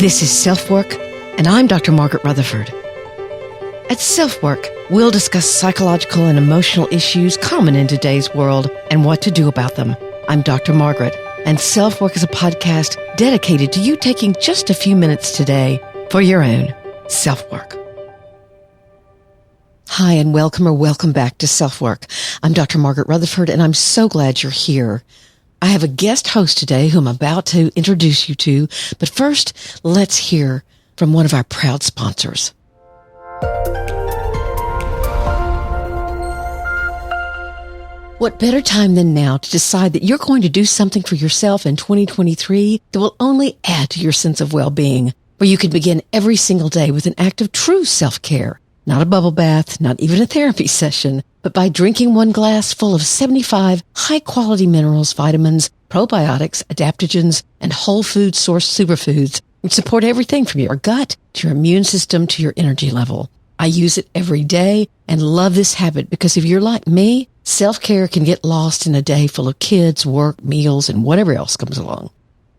This is SelfWork, and I'm Dr. Margaret Rutherford. At SelfWork, we'll discuss psychological and emotional issues common in today's world and what to do about them. I'm Dr. Margaret, and SelfWork is a podcast dedicated to you taking just a few minutes today for your own self-work. Hi, and welcome back to SelfWork. I'm Dr. Margaret Rutherford, and I'm so glad you're here. I have a guest host today who I'm about to introduce you to, but first, let's hear from one of our proud sponsors. What better time than now to decide that you're going to do something for yourself in 2023 that will only add to your sense of well-being, where you can begin every single day with an act of true self-care. Not a bubble bath, not even a therapy session, but by drinking one glass full of 75 high-quality minerals, vitamins, probiotics, adaptogens, and whole food source superfoods, which support everything from your gut to your immune system to your energy level. I use it every day and love this habit because if you're like me, self-care can get lost in a day full of kids, work, meals, and whatever else comes along.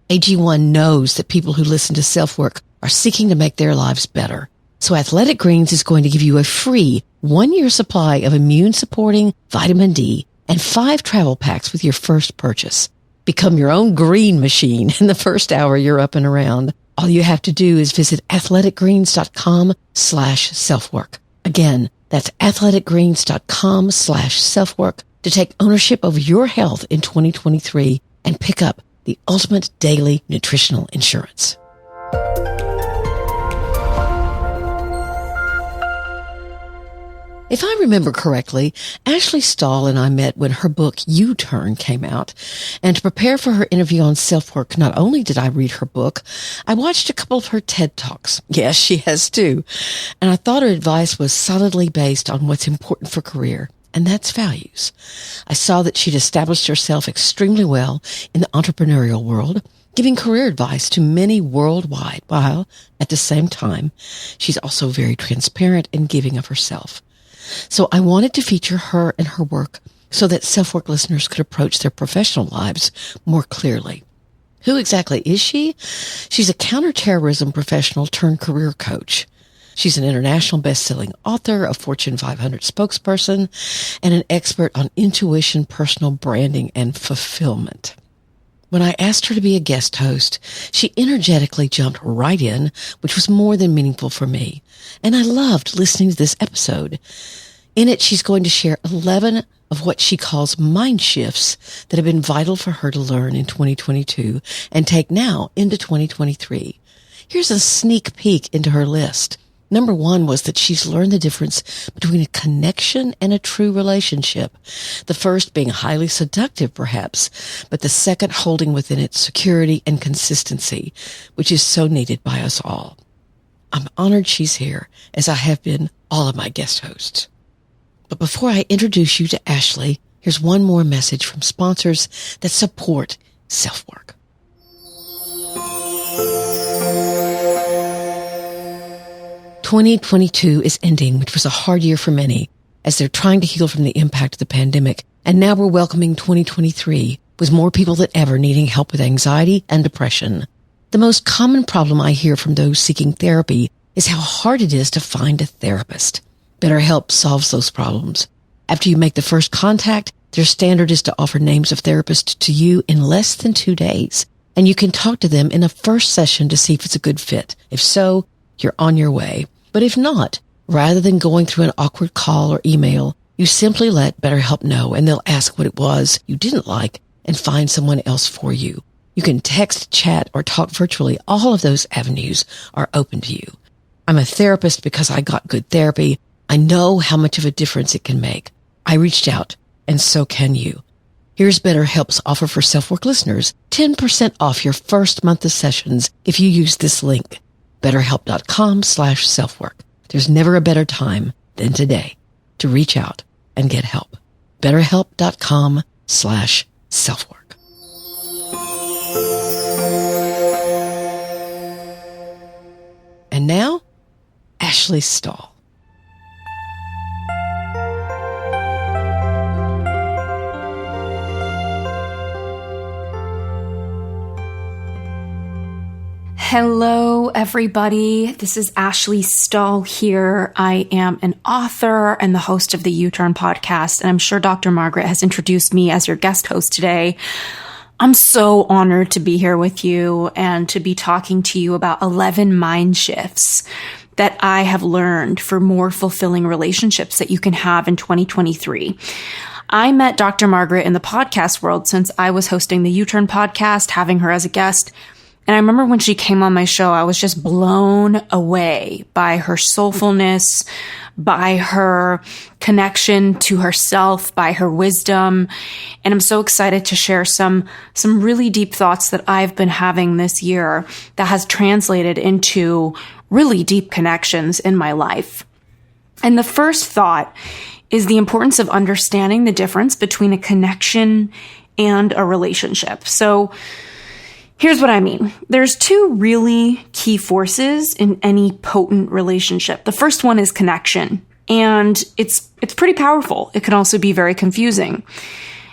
AG1 knows that people who listen to SelfWork are seeking to make their lives better. So Athletic Greens is going to give you a free 1-year supply of immune-supporting vitamin D and 5 travel packs with your first purchase. Become your own green machine in the first hour you're up and around. All you have to do is visit athleticgreens.com/selfwork. Again, that's athleticgreens.com/selfwork to take ownership of your health in 2023 and pick up the ultimate daily nutritional insurance. If I remember correctly, Ashley Stahl and I met when her book U-Turn came out. And to prepare for her interview on SelfWork, not only did I read her book, I watched a couple of her TED Talks. Yes, she has too. And I thought her advice was solidly based on what's important for career, and that's values. I saw that she'd established herself extremely well in the entrepreneurial world, giving career advice to many worldwide, while at the same time, she's also very transparent and giving of herself. So I wanted to feature her and her work so that SelfWork listeners could approach their professional lives more clearly. Who exactly is she? She's a counterterrorism professional turned career coach. She's an international best-selling author, a Fortune 500 spokesperson, and an expert on intuition, personal branding, and fulfillment. When I asked her to be a guest host, she energetically jumped right in, which was more than meaningful for me. And I loved listening to this episode. In it, she's going to share 11 of what she calls mindshifts that have been vital for her to learn in 2022 and take now into 2023. Here's a sneak peek into her list. Number 1 was that she's learned the difference between a connection and a true relationship. The first being highly seductive, perhaps, but the second holding within it security and consistency, which is so needed by us all. I'm honored she's here, as I have been all of my guest hosts. But before I introduce you to Ashley, here's one more message from sponsors that support SelfWork. 2022 is ending, which was a hard year for many, as they're trying to heal from the impact of the pandemic. And now we're welcoming 2023, with more people than ever needing help with anxiety and depression. The most common problem I hear from those seeking therapy is how hard it is to find a therapist. BetterHelp solves those problems. After you make the first contact, their standard is to offer names of therapists to you in less than 2 days. And you can talk to them in a first session to see if it's a good fit. If so, you're on your way. But if not, rather than going through an awkward call or email, you simply let BetterHelp know and they'll ask what it was you didn't like and find someone else for you. You can text, chat, or talk virtually. All of those avenues are open to you. I'm a therapist because I got good therapy. I know how much of a difference it can make. I reached out, and so can you. Here's BetterHelp's offer for SelfWork listeners. 10% off your first month of sessions if you use this link. BetterHelp.com/selfwork. There's never a better time than today to reach out and get help. BetterHelp.com/selfwork. And now, Ashley Stahl. Hello, everybody. This is Ashley Stahl here. I am an author and the host of the U-Turn podcast, and I'm sure Dr. Margaret has introduced me as your guest host today. I'm so honored to be here with you and to be talking to you about 11 mind shifts that I have learned for more fulfilling relationships that you can have in 2023. I met Dr. Margaret in the podcast world since I was hosting the U-Turn podcast, having her as a guest. And I remember when she came on my show, I was just blown away by her soulfulness, by her connection to herself, by her wisdom. And I'm so excited to share some really deep thoughts that I've been having this year that has translated into really deep connections in my life. And the first thought is the importance of understanding the difference between a connection and a relationship. So here's what I mean. There's two really key forces in any potent relationship. The first one is connection, and it's pretty powerful. It can also be very confusing.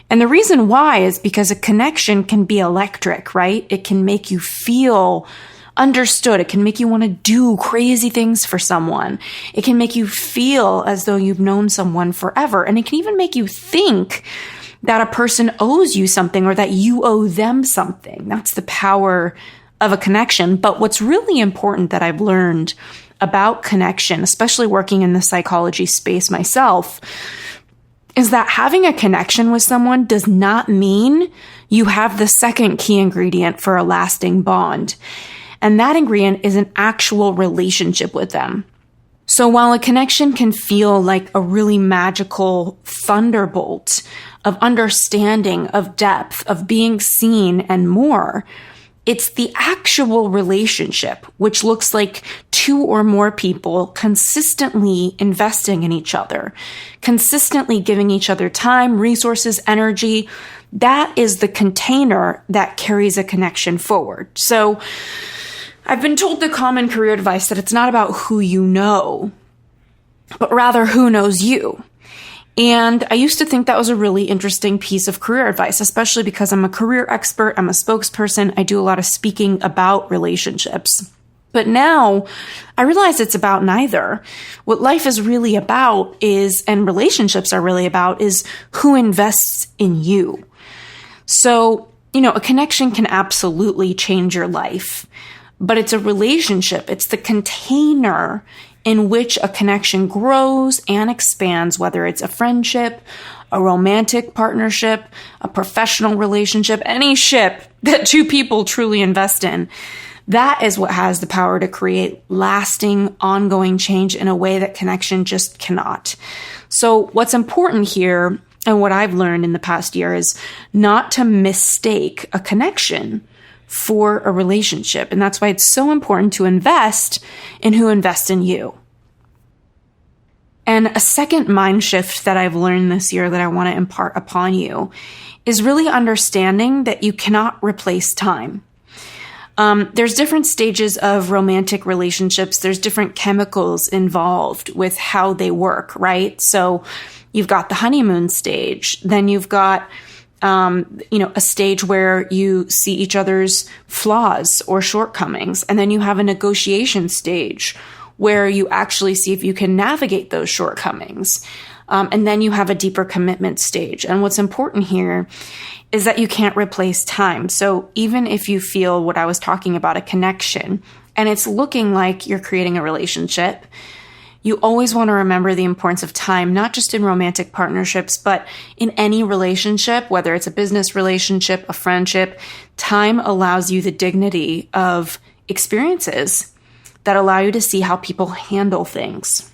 And the reason why is because a connection can be electric, right? It can make you feel understood. It can make you want to do crazy things for someone. It can make you feel as though you've known someone forever. And it can even make you think that a person owes you something or that you owe them something. That's the power of a connection. But what's really important that I've learned about connection, especially working in the psychology space myself, is that having a connection with someone does not mean you have the second key ingredient for a lasting bond. And that ingredient is an actual relationship with them. So while a connection can feel like a really magical thunderbolt of understanding, of depth, of being seen and more, it's the actual relationship, which looks like two or more people consistently investing in each other, consistently giving each other time, resources, energy. That is the container that carries a connection forward. So I've been told the common career advice that it's not about who you know, but rather who knows you. And I used to think that was a really interesting piece of career advice, especially because I'm a career expert, I'm a spokesperson, I do a lot of speaking about relationships. But now I realize it's about neither. What life is really about is, and relationships are really about, is who invests in you. So, a connection can absolutely change your life. But it's a relationship. It's the container in which a connection grows and expands, whether it's a friendship, a romantic partnership, a professional relationship, any ship that two people truly invest in. That is what has the power to create lasting, ongoing change in a way that connection just cannot. So what's important here, and what I've learned in the past year, is not to mistake a connection for a relationship. And that's why it's so important to invest in who invests in you. And a second mind shift that I've learned this year that I want to impart upon you is really understanding that you cannot replace time. There's different stages of romantic relationships. There's different chemicals involved with how they work, right? So you've got the honeymoon stage, then you've got a stage where you see each other's flaws or shortcomings. And then you have a negotiation stage where you actually see if you can navigate those shortcomings. And then you have a deeper commitment stage. And what's important here is that you can't replace time. So even if you feel what I was talking about, a connection, and it's looking like you're creating a relationship, you always want to remember the importance of time, not just in romantic partnerships, but in any relationship, whether it's a business relationship, a friendship. Time allows you the dignity of experiences that allow you to see how people handle things.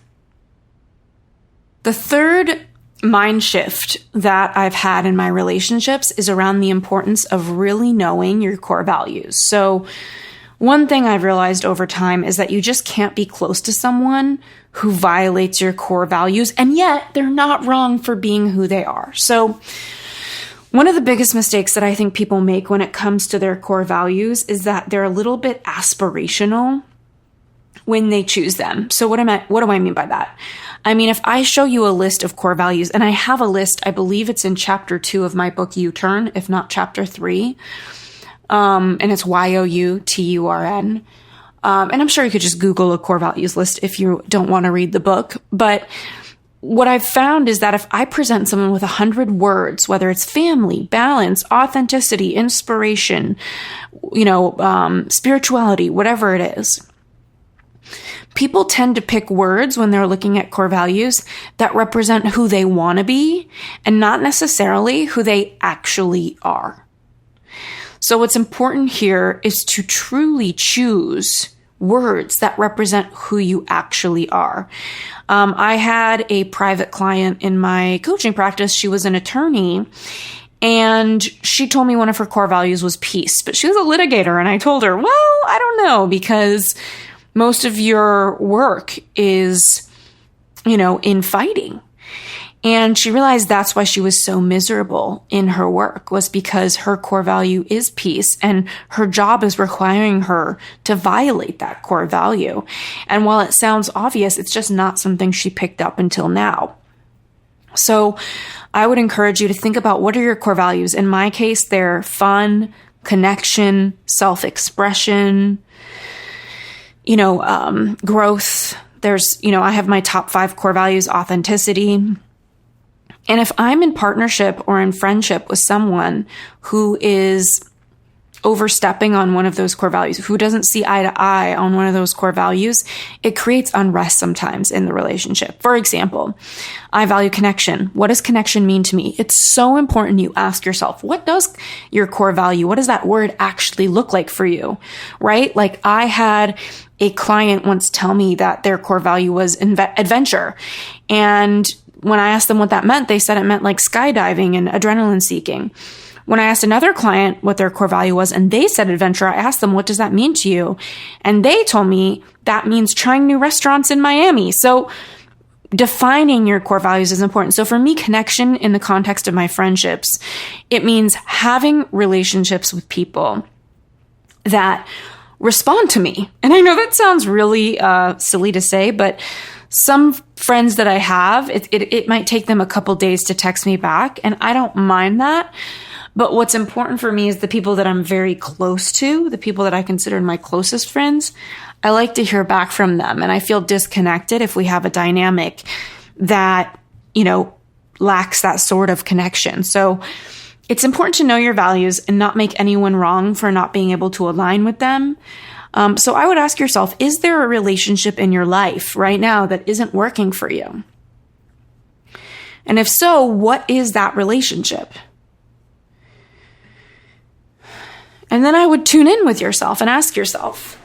The third mind shift that I've had in my relationships is around the importance of really knowing your core values. So one thing I've realized over time is that you just can't be close to someone who violates your core values, and yet they're not wrong for being who they are. So one of the biggest mistakes that I think people make when it comes to their core values is that they're a little bit aspirational when they choose them. So what do I mean by that? I mean, if I show you a list of core values, and I have a list, I believe it's in chapter 2 of my book, U-Turn, if not chapter 3. And it's YOUTURN. And I'm sure you could just Google a core values list if you don't want to read the book. But what I've found is that if I present someone with 100 words, whether it's family, balance, authenticity, inspiration, spirituality, whatever it is, people tend to pick words when they're looking at core values that represent who they want to be and not necessarily who they actually are. So what's important here is to truly choose words that represent who you actually are. I had a private client in my coaching practice. She was an attorney, and she told me one of her core values was peace, but she was a litigator. And I told her, well, I don't know, because most of your work is, in fighting. And she realized that's why she was so miserable in her work, was because her core value is peace and her job is requiring her to violate that core value. And while it sounds obvious, it's just not something she picked up until now. So I would encourage you to think about, what are your core values? In my case, they're fun, connection, self-expression, growth. There's, I have my top 5 core values: authenticity. And if I'm in partnership or in friendship with someone who is overstepping on one of those core values, who doesn't see eye to eye on one of those core values, it creates unrest sometimes in the relationship. For example, I value connection. What does connection mean to me? It's so important you ask yourself, what does your core value, what does that word actually look like for you, right? Like, I had a client once tell me that their core value was adventure. And when I asked them what that meant, they said it meant like skydiving and adrenaline seeking. When I asked another client what their core value was and they said adventure, I asked them, what does that mean to you? And they told me that means trying new restaurants in Miami. So defining your core values is important. So for me, connection in the context of my friendships, it means having relationships with people that respond to me. And I know that sounds really silly to say, but some friends that I have, it might take them a couple days to text me back, and I don't mind that. But what's important for me is the people that I'm very close to, the people that I consider my closest friends. I like to hear back from them, and I feel disconnected if we have a dynamic that, lacks that sort of connection. So it's important to know your values and not make anyone wrong for not being able to align with them. So I would ask yourself, is there a relationship in your life right now that isn't working for you? And if so, what is that relationship? And then I would tune in with yourself and ask yourself,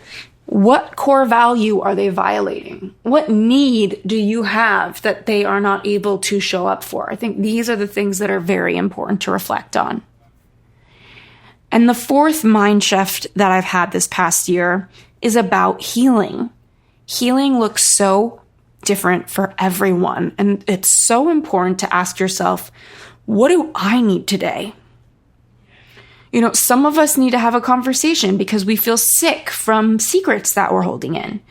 what core value are they violating? What need do you have that they are not able to show up for? I think these are the things that are very important to reflect on. And the 4th mind shift that I've had this past year is about healing. Healing looks so different for everyone. And it's so important to ask yourself, what do I need today? Some of us need to have a conversation because we feel sick from secrets that we're holding in.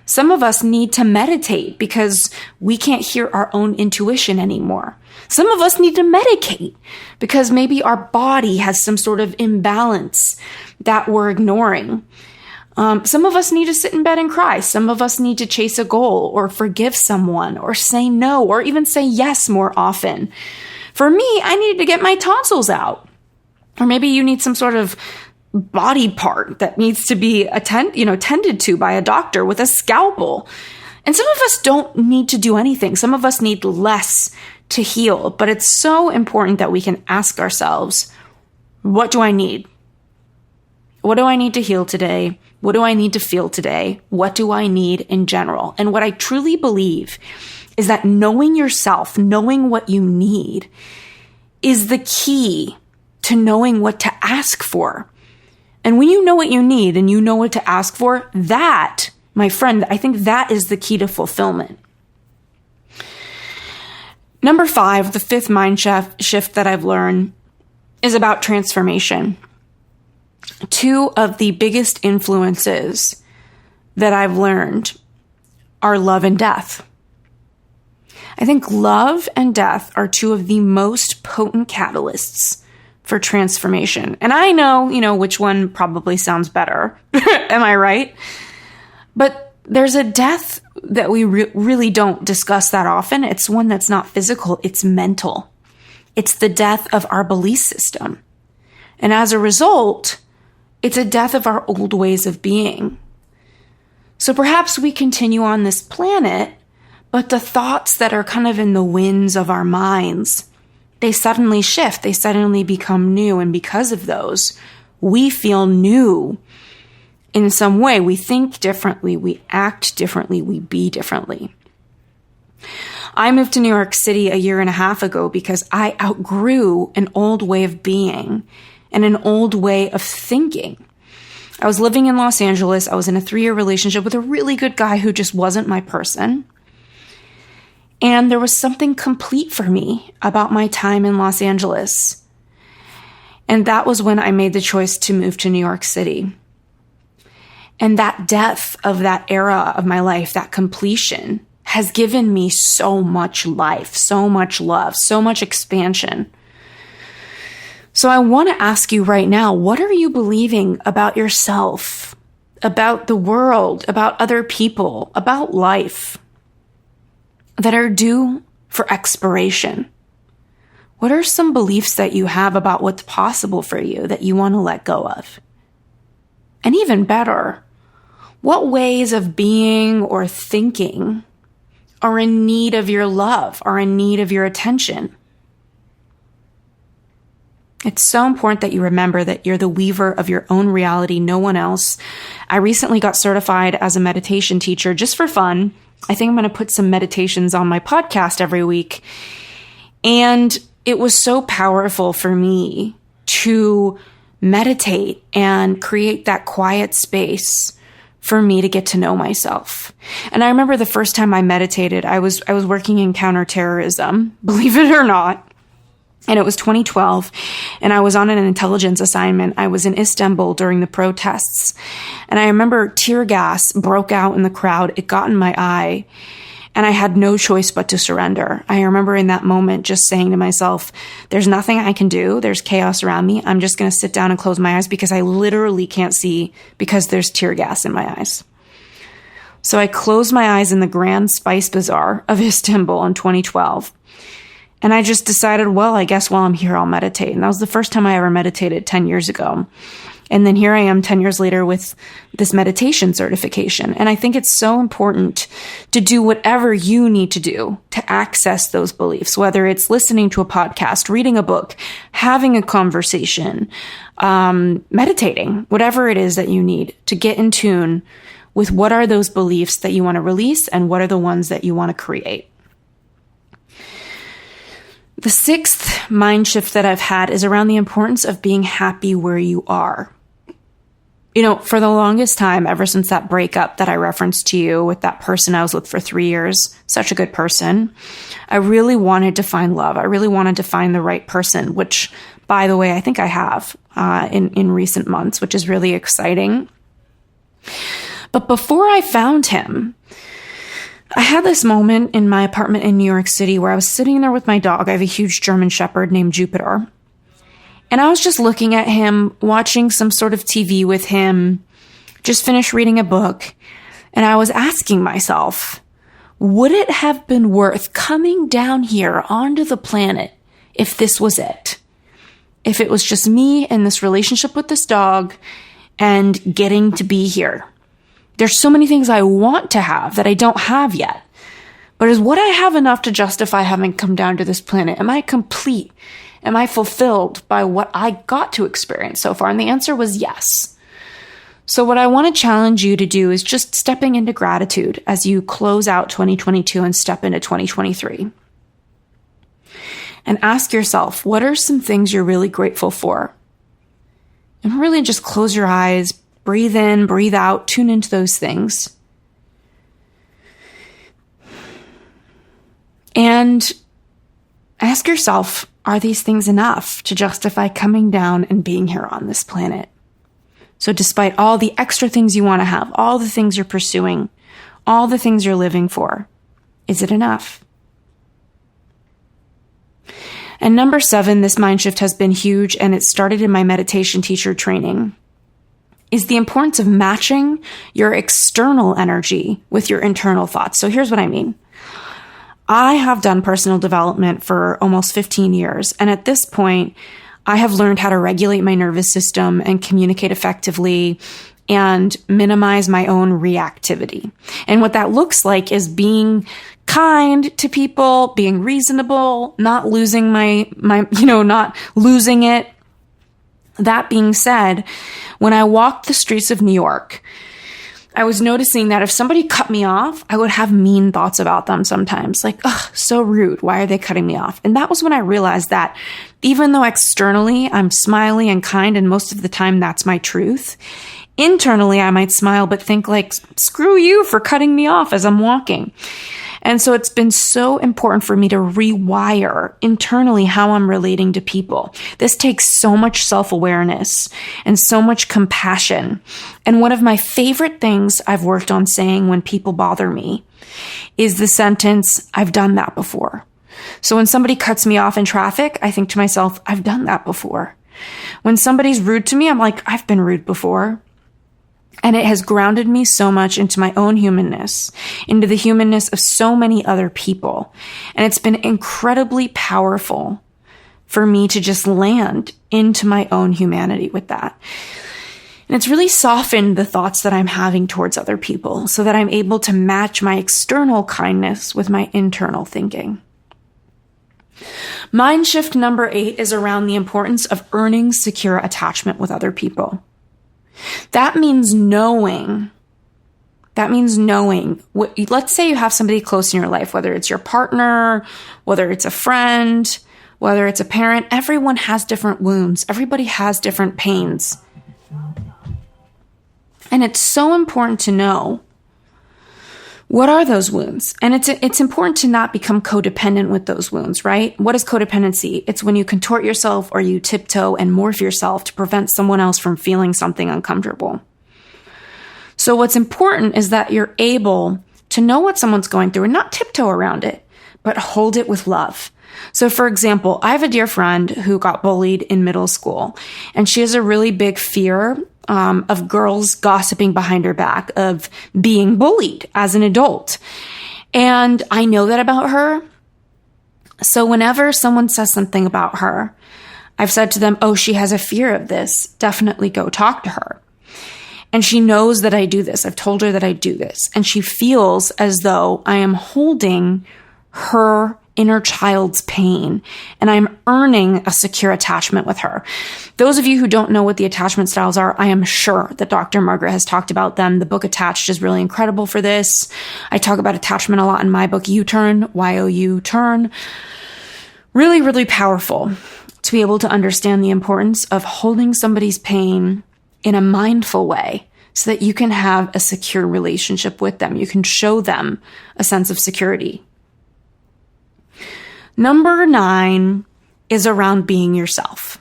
Some of us need to meditate because we can't hear our own intuition anymore. Some of us need to medicate because maybe our body has some sort of imbalance that we're ignoring. Some of us need to sit in bed and cry. Some of us need to chase a goal or forgive someone or say no or even say yes more often. For me, I needed to get my tonsils out. Or maybe you need some sort of body part that needs to be tended to by a doctor with a scalpel. And some of us don't need to do anything. Some of us need less to heal. But it's so important that we can ask ourselves, what do I need? What do I need to heal today? What do I need to feel today? What do I need in general? And what I truly believe is that knowing yourself, knowing what you need, is the key to knowing what to ask for. And when you know what you need and you know what to ask for, that, my friend, I think that is the key to fulfillment. Number 5, the 5th mind shift that I've learned is about transformation. 2 of the biggest influences that I've learned are love and death. I think love and death are 2 of the most potent catalysts for transformation. And I know, which one probably sounds better. Am I right? But there's a death that we really don't discuss that often. It's one that's not physical, it's mental. It's the death of our belief system. And as a result, it's a death of our old ways of being. So perhaps we continue on this planet, but the thoughts that are kind of in the winds of our minds, they suddenly shift, they suddenly become new. And because of those, we feel new in some way. We think differently, we act differently, we be differently. I moved to New York City 1.5 years ago because I outgrew an old way of being and an old way of thinking. I was living in Los Angeles. I was in a 3-year relationship with a really good guy who just wasn't my person. And there was something complete for me about my time in Los Angeles. And that was when I made the choice to move to New York City. And that death of that era of my life, that completion, has given me so much life, so much love, so much expansion. So I want to ask you right now, what are you believing about yourself, about the world, about other people, about life that are due for expiration? What are some beliefs that you have about what's possible for you that you want to let go of? And even better, what ways of being or thinking are in need of your love, are in need of your attention? It's so important that you remember that you're the weaver of your own reality, no one else. I recently got certified as a meditation teacher just for fun. I think I'm going to put some meditations on my podcast every week. And it was so powerful for me to meditate and create that quiet space for me to get to know myself. And I remember the first time I meditated, I was working in counterterrorism, believe it or not. And it was 2012, and I was on an intelligence assignment. I was in Istanbul during the protests. And I remember tear gas broke out in the crowd. It got in my eye, and I had no choice but to surrender. I remember in that moment just saying to myself, there's nothing I can do. There's chaos around me. I'm just going to sit down and close my eyes because I literally can't see because there's tear gas in my eyes. So I closed my eyes in the Grand Spice Bazaar of Istanbul in 2012. And I just decided, well, I guess while I'm here, I'll meditate. And that was the first time I ever meditated 10 years ago. And then here I am 10 years later with this meditation certification. And I think it's so important to do whatever you need to do to access those beliefs, whether it's listening to a podcast, reading a book, having a conversation, meditating, whatever it is that you need to get in tune with what are those beliefs that you want to release and what are the ones that you want to create. The 6th mind shift that I've had is around the importance of being happy where you are. You know, for the longest time, ever since that breakup that I referenced to you with that person I was with for 3 years, such a good person, I really wanted to find love. I really wanted to find the right person, which, by the way, I think I have in recent months, which is really exciting. But before I found him, I had this moment in my apartment in New York City where I was sitting there with my dog. I have a huge German Shepherd named Jupiter. And I was just looking at him, watching some sort of TV with him, just finished reading a book. And I was asking myself, would it have been worth coming down here onto the planet if this was it? If it was just me and this relationship with this dog and getting to be here? There's so many things I want to have that I don't have yet. But is what I have enough to justify having come down to this planet? Am I complete? Am I fulfilled by what I got to experience so far? And the answer was yes. So what I want to challenge you to do is just stepping into gratitude as you close out 2022 and step into 2023. And ask yourself, what are some things you're really grateful for? And really just close your eyes, breathe in, breathe out, tune into those things. And ask yourself, are these things enough to justify coming down and being here on this planet? So despite all the extra things you want to have, all the things you're pursuing, all the things you're living for, is it enough? And number 7, this mind shift has been huge, and it started in my meditation teacher training. is the importance of matching your external energy with your internal thoughts. So here's what I mean. I have done personal development for almost 15 years. And at this point, I have learned how to regulate my nervous system and communicate effectively and minimize my own reactivity. And what that looks like is being kind to people, being reasonable, not losing not losing it. That being said, when I walked the streets of New York, I was noticing that if somebody cut me off, I would have mean thoughts about them sometimes. Like, ugh, so rude. Why are they cutting me off? And that was when I realized that even though externally I'm smiley and kind, and most of the time that's my truth, internally I might smile but think like, screw you for cutting me off as I'm walking. And so it's been so important for me to rewire internally how I'm relating to people. This takes so much self-awareness and so much compassion. And one of my favorite things I've worked on saying when people bother me is the sentence, I've done that before. So when somebody cuts me off in traffic, I think to myself, I've done that before. When somebody's rude to me, I'm like, I've been rude before. And it has grounded me so much into my own humanness, into the humanness of so many other people. And it's been incredibly powerful for me to just land into my own humanity with that. And it's really softened the thoughts that I'm having towards other people so that I'm able to match my external kindness with my internal thinking. Mind shift number 8 is around the importance of earning secure attachment with other people. That means knowing. Let's say you have somebody close in your life, whether it's your partner, whether it's a friend, whether it's a parent. Everyone has different wounds. Everybody has different pains. And it's so important to know, what are those wounds? And it's important to not become codependent with those wounds, right? What is codependency? It's when you contort yourself or you tiptoe and morph yourself to prevent someone else from feeling something uncomfortable. So what's important is that you're able to know what someone's going through and not tiptoe around it, but hold it with love. So for example, I have a dear friend who got bullied in middle school, and she has a really big fear of girls gossiping behind her back, of being bullied as an adult. And I know that about her. So whenever someone says something about her, I've said to them, oh, she has a fear of this. Definitely go talk to her. And she knows that I do this. I've told her that I do this. And she feels as though I am holding her inner child's pain, and I'm earning a secure attachment with her. Those of you who don't know what the attachment styles are, I am sure that Dr. Margaret has talked about them. The book Attached is really incredible for this. I talk about attachment a lot in my book, U-Turn, Y-O-U, Turn. Really, really powerful to be able to understand the importance of holding somebody's pain in a mindful way so that you can have a secure relationship with them. You can show them a sense of security. Number 9 is around being yourself.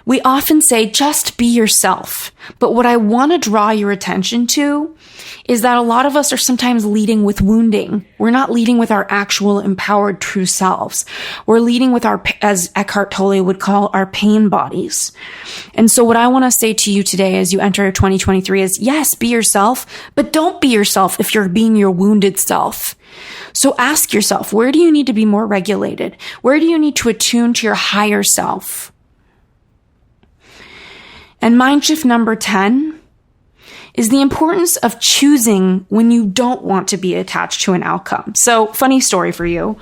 We often say, just be yourself. But what I want to draw your attention to is that a lot of us are sometimes leading with wounding. We're not leading with our actual empowered true selves. We're leading with our, as Eckhart Tolle would call, our pain bodies. And so what I want to say to you today as you enter 2023 is, yes, be yourself, but don't be yourself if you're being your wounded self. So ask yourself, where do you need to be more regulated? Where do you need to attune to your higher self? And mind shift number 10 is the importance of choosing when you don't want to be attached to an outcome. So funny story for you.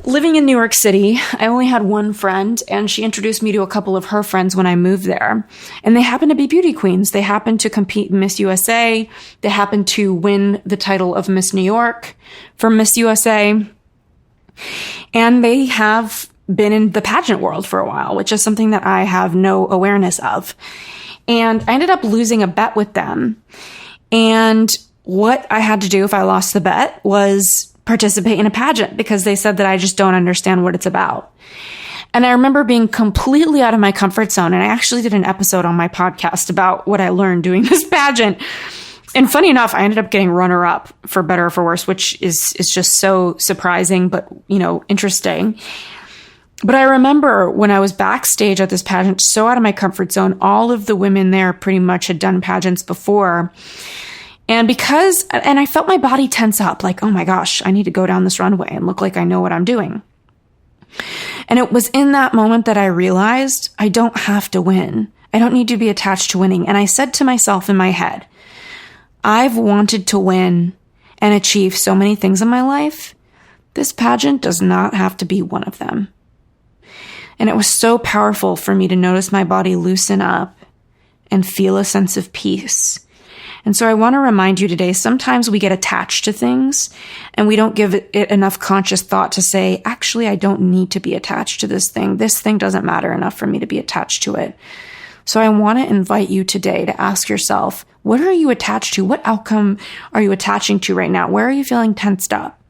Living in New York City, I only had one friend, and she introduced me to a couple of her friends when I moved there. And they happened to be beauty queens. They happened to compete in Miss USA. They happened to win the title of Miss New York for Miss USA. And they have been in the pageant world for a while, which is something that I have no awareness of. And I ended up losing a bet with them. And what I had to do if I lost the bet was participate in a pageant, because they said that I just don't understand what it's about. And I remember being completely out of my comfort zone. And I actually did an episode on my podcast about what I learned doing this pageant. And funny enough, I ended up getting runner-up, for better or for worse, which is just so surprising, but, interesting. But I remember when I was backstage at this pageant, so out of my comfort zone, all of the women there pretty much had done pageants before. And I felt my body tense up, like, oh my gosh, I need to go down this runway and look like I know what I'm doing. And it was in that moment that I realized I don't have to win. I don't need to be attached to winning. And I said to myself in my head, I've wanted to win and achieve so many things in my life. This pageant does not have to be one of them. And it was so powerful for me to notice my body loosen up and feel a sense of peace. And so I want to remind you today, sometimes we get attached to things and we don't give it enough conscious thought to say, actually, I don't need to be attached to this thing. This thing doesn't matter enough for me to be attached to it. So I want to invite you today to ask yourself, what are you attached to? What outcome are you attaching to right now? Where are you feeling tensed up?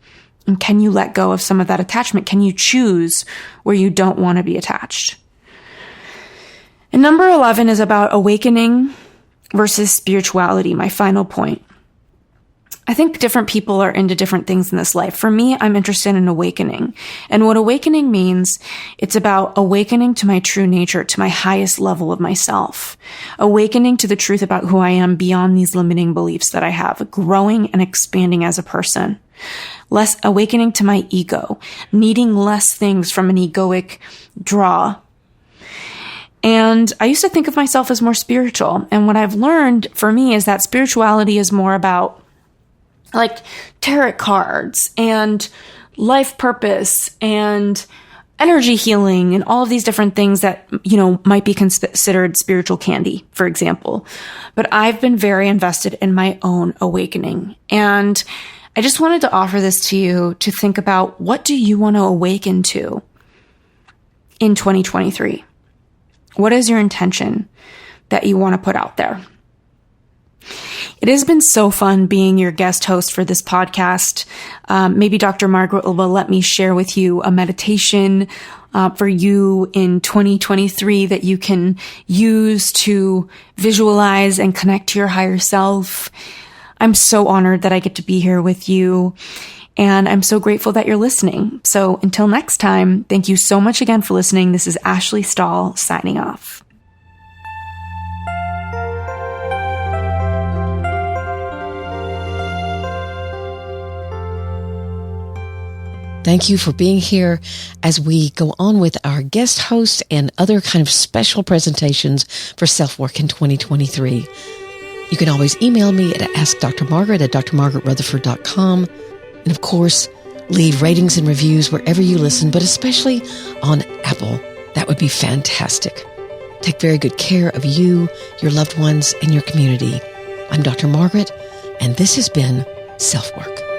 And can you let go of some of that attachment? Can you choose where you don't want to be attached? And number 11 is about awakening versus spirituality, my final point. I think different people are into different things in this life. For me, I'm interested in awakening. And what awakening means, it's about awakening to my true nature, to my highest level of myself. Awakening to the truth about who I am beyond these limiting beliefs that I have, growing and expanding as a person. Awakening to my ego, needing less things from an egoic draw. And I used to think of myself as more spiritual. And what I've learned for me is that spirituality is more about like tarot cards and life purpose and energy healing and all of these different things that, might be considered spiritual candy, for example. But I've been very invested in my own awakening. And I just wanted to offer this to you to think about, what do you want to awaken to in 2023? What is your intention that you want to put out there? It has been so fun being your guest host for this podcast. Maybe Dr. Margaret will let me share with you a meditation for you in 2023 that you can use to visualize and connect to your higher self. I'm so honored that I get to be here with you, and I'm so grateful that you're listening. So until next time, thank you so much again for listening. This is Ashley Stahl signing off. Thank you for being here as we go on with our guest host and other kind of special presentations for SelfWork in 2023. You can always email me at askdrmargaret@drmargaretrutherford.com. And of course, leave ratings and reviews wherever you listen, but especially on Apple. That would be fantastic. Take very good care of you, your loved ones, and your community. I'm Dr. Margaret, and this has been SelfWork.